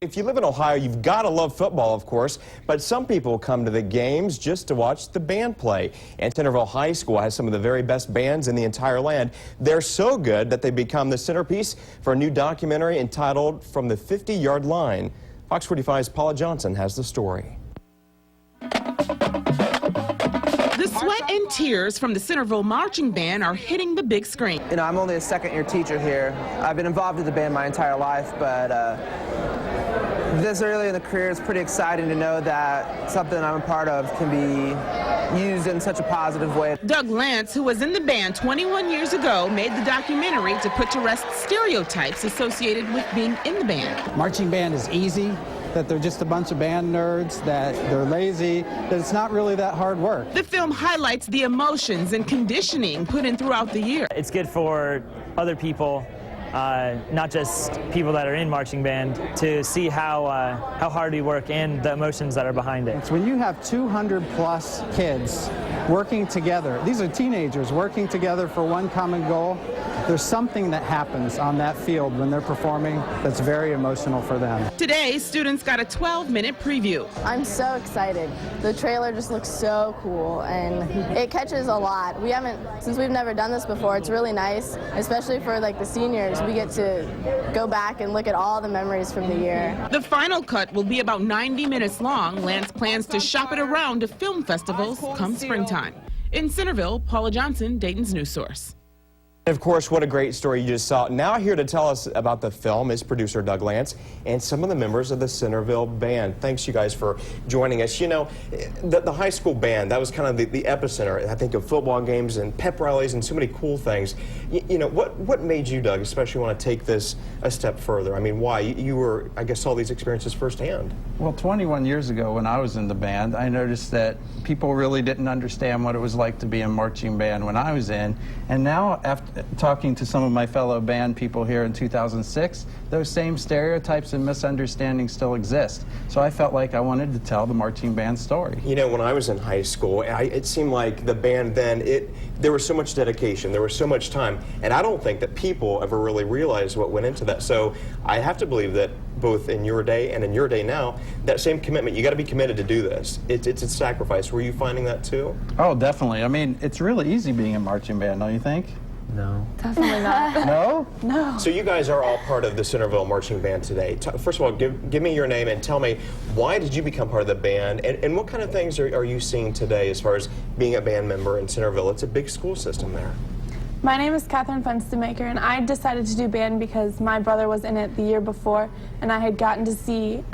If you live in Ohio, you've got to love football, of course, but some people come to the games just to watch the band play. And Centerville High School has some of the very best bands in the entire land. They're so good that they become the centerpiece for a new documentary entitled From the 50-Yard Line. Fox 45's Paula Johnson has the story. The sweat and tears from the Centerville Marching Band are hitting the big screen. You know, I'm only a second-year teacher here. I've been involved with the band my entire life, but this early in the career, it's pretty exciting to know that something I'm a part of can be used in such a positive way. Doug Lance, who was in the band 21 years ago, made the documentary to put to rest stereotypes associated with being in the band. Marching band is easy, that they're just a bunch of band nerds, that they're lazy, that it's not really that hard work. The film highlights the emotions and conditioning put in throughout the year. It's good for other people, not just people that are in marching band, to see how hard we work and the emotions that are behind it. It's when you have 200+ kids working together, these are teenagers working together for one common goal, there's something that happens on that field when they're performing that's very emotional for them. Today, students got a 12-minute preview. I'm so excited. The trailer just looks so cool, and it catches a lot. Since we've never done this before, it's really nice, especially for like the seniors. We get to go back and look at all the memories from the year. The final cut will be about 90 minutes long. Lance plans to shop it around to film festivals come springtime. In Centerville, Paula Johnson, Dayton's News Source. Of course, what a great story you just saw. Now here to tell us about the film is producer Doug Lance and some of the members of the Centerville Band. Thanks, you guys, for joining us. You know, the high school band, that was kind of the epicenter, I think, of football games and pep rallies and so many cool things. You know, what made you, Doug, especially want to take this a step further? I mean, why? You were, I guess, saw these experiences firsthand. Well, 21 years ago when I was in the band, I noticed that people really didn't understand what it was like to be in marching band when I was in. And now, after talking to some of my fellow band people here in 2006, those same stereotypes and misunderstandings still exist. So I felt like I wanted to tell the marching band story. You know, when I was in high school, it seemed like the band then, there was so much dedication, there was so much time, and I don't think that people ever really realized what went into that. So I have to believe that both in your day and in your day now, that same commitment, you got to be committed to do this. It's a sacrifice. Were you finding that too? Oh, definitely. I mean, it's really easy being in marching band, don't you think? No. Definitely not. No? No. So you guys are all part of the Centerville Marching Band today. First of all, give me your name and tell me, why did you become part of the band, and what kind of things are you seeing today as far as being a band member in Centerville? It's a big school system there. My name is Catherine Fenstemaker, and I decided to do band because my brother was in it the year before, and I had gotten to see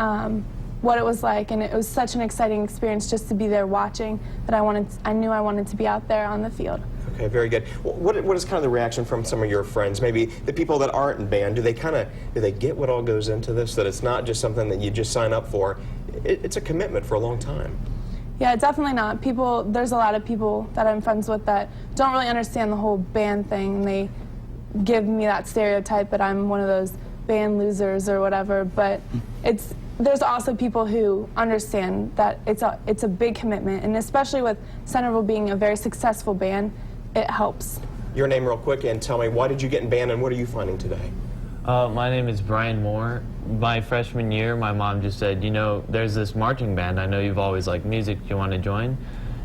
what it was like, and it was such an exciting experience just to be there watching that I knew I wanted to be out there on the field. Okay, very good. What is kind of the reaction from some of your friends, maybe the people that aren't in band? Do they get what all goes into this, that it's not just something that you just sign up for? It's a commitment for a long time. Yeah, definitely not. There's a lot of people that I'm friends with that don't really understand the whole band thing, and they give me that stereotype that I'm one of those band losers or whatever, but there's also people who understand that it's a big commitment, and especially with Centerville being a very successful band, it helps. Your name real quick, and tell me, why did you get in band and what are you finding today? My name is Brian Moore. My freshman year, my mom just said, you know, there's this marching band. I know you've always liked music. Do you want to join?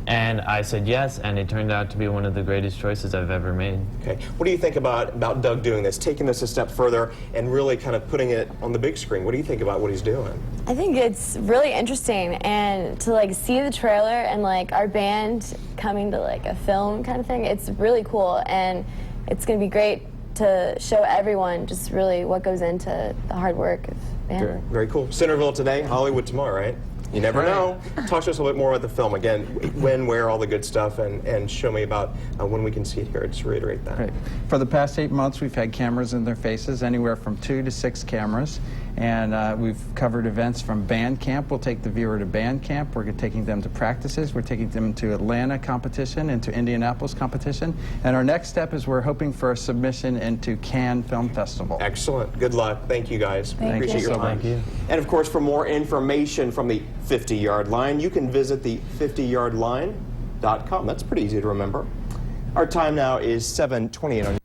And I said yes, and it turned out to be one of the greatest choices I've ever made. Okay. What do you think about Doug doing this, taking this a step further and really kind of putting it on the big screen? What do you think about what he's doing? I think it's really interesting, and to like see the trailer and like our band coming to like a film kind of thing, it's really cool, and it's going to be great to show everyone just really what goes into the hard work of band. Very cool. Centerville today, Hollywood tomorrow, right? You never know. Talk to us a little bit more about the film. Again, when, where, all the good stuff, and show me about when we can see it here. Just reiterate that. Right. For the past 8 months, we've had cameras in their faces, anywhere from 2 to 6 cameras. And we've covered events from band camp. We'll take the viewer to band camp. We're taking them to practices. We're taking them to Atlanta competition and to Indianapolis competition. And our next step is we're hoping for a submission into Cannes Film Festival. Excellent. Good luck. Thank you, guys. Appreciate your time. Thank you. And of course, for more information from the 50-Yard Line, you can visit the 50yardline.com. That's pretty easy to remember. Our time now is 7:28 on